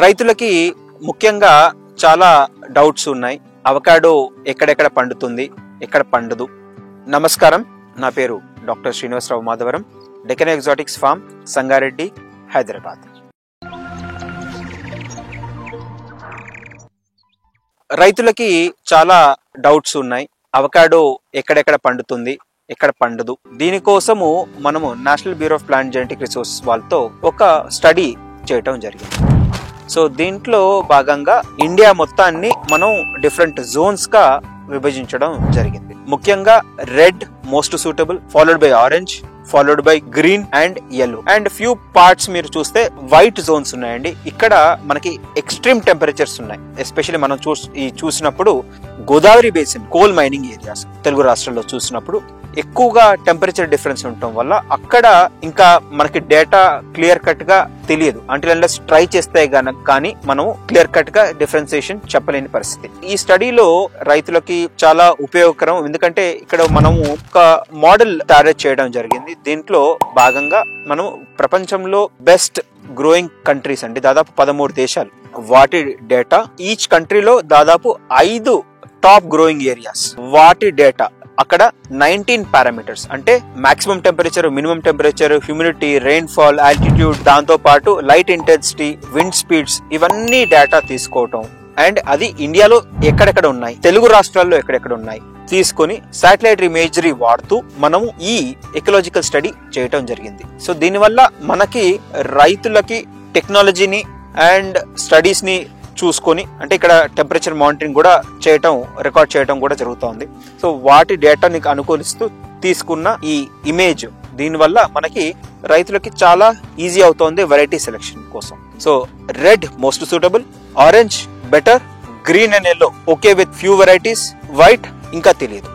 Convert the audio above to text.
రైతులకి ముఖ్యంగా చాలా డౌట్స్ ఉన్నాయి. అవకాడో ఎక్కడెక్కడ పండుతుంది, ఎక్కడ పండదు. నమస్కారం, నా పేరు doctor Srinivasa Rao Madhavaram, Deccan exotics farm, Sangareddy, Hyderabad. రైతులకి చాలా డౌట్స్ ఉన్నాయి. అవకాడో ఎక్కడెక్కడ పండుతుంది, ఎక్కడ పండదు. దీనికోసము మనము national bureau of plant genetic resources వాళ్ళతో ఒక స్టడీ చేయటం జరిగింది. సో దీంట్లో భాగంగా ఇండియా మొత్తాన్ని మనం డిఫరెంట్ జోన్స్ గా విభజించడం జరిగింది. ముఖ్యంగా red most suitable, followed by orange, followed by green and yellow, and few parts మీరు చూస్తే వైట్ జోన్స్ ఉన్నాయండి. ఇక్కడ మనకి ఎక్స్ట్రీమ్ టెంపరేచర్స్ ఉన్నాయి. ఎస్పెషల్లీ మనం చూసినప్పుడు Godavari basin coal mining areas Telugu రాష్ట్రాల్లో చూసినప్పుడు ఎక్కువగా టెంపరేచర్ డిఫరెన్స్ ఉండటం వల్ల అక్కడ ఇంకా మనకి డేటా క్లియర్ కట్ గా తెలియదు. అంటే ట్రై చేస్తే కానీ మనం క్లియర్ కట్ గా డిఫరెన్సియేషన్ చెప్పలేని పరిస్థితి. ఈ స్టడీలో రైతులకి చాలా ఉపయోగకరం, ఎందుకంటే ఇక్కడ మనము ఒక మోడల్ తయారు చేయడం జరిగింది. దీంట్లో భాగంగా మనం ప్రపంచంలో బెస్ట్ గ్రోయింగ్ కంట్రీస్ అండి, దాదాపు 13 దేశాలు, వాటి డేటా, ఈచ్ కంట్రీలో దాదాపు 5 టాప్ గ్రోయింగ్ ఏరియాస్, వాటి డేటా, అక్కడ 19 పారామీటర్స్ అంటే maximum temperature, minimum temperature, humidity, rainfall, altitude, దాంతో పాటు లైట్ ఇంటెన్సిటీ, విండ్ స్పీడ్స్, ఇవన్నీ డేటా తీసుకోవటం. అండ్ అది ఇండియాలో ఎక్కడెక్కడ ఉన్నాయి, తెలుగు రాష్ట్రాల్లో ఎక్కడెక్కడ ఉన్నాయి తీసుకొని శాటిలైట్ ఇమేజరీ వాడుతూ మనము ఈ ఎకలాజికల్ స్టడీ చేయటం జరిగింది. సో దీనివల్ల మనకి రైతులకి టెక్నాలజీని అండ్ స్టడీస్ ని చూసుకొని, అంటే ఇక్కడ టెంపరేచర్ మానిటరింగ్ కూడా చేయటం, రికార్డ్ చేయటం కూడా జరుగుతోంది. సో వాటి డేటాని అనుకూలిస్తూ తీసుకున్న ఈ ఇమేజ్, దీనివల్ల మనకి రైతులకి చాలా ఈజీ అవుతోంది వెరైటీ సెలెక్షన్ కోసం. So red most suitable, orange better, green and yellow okay with few varieties, white ఇంకా తెలియదు.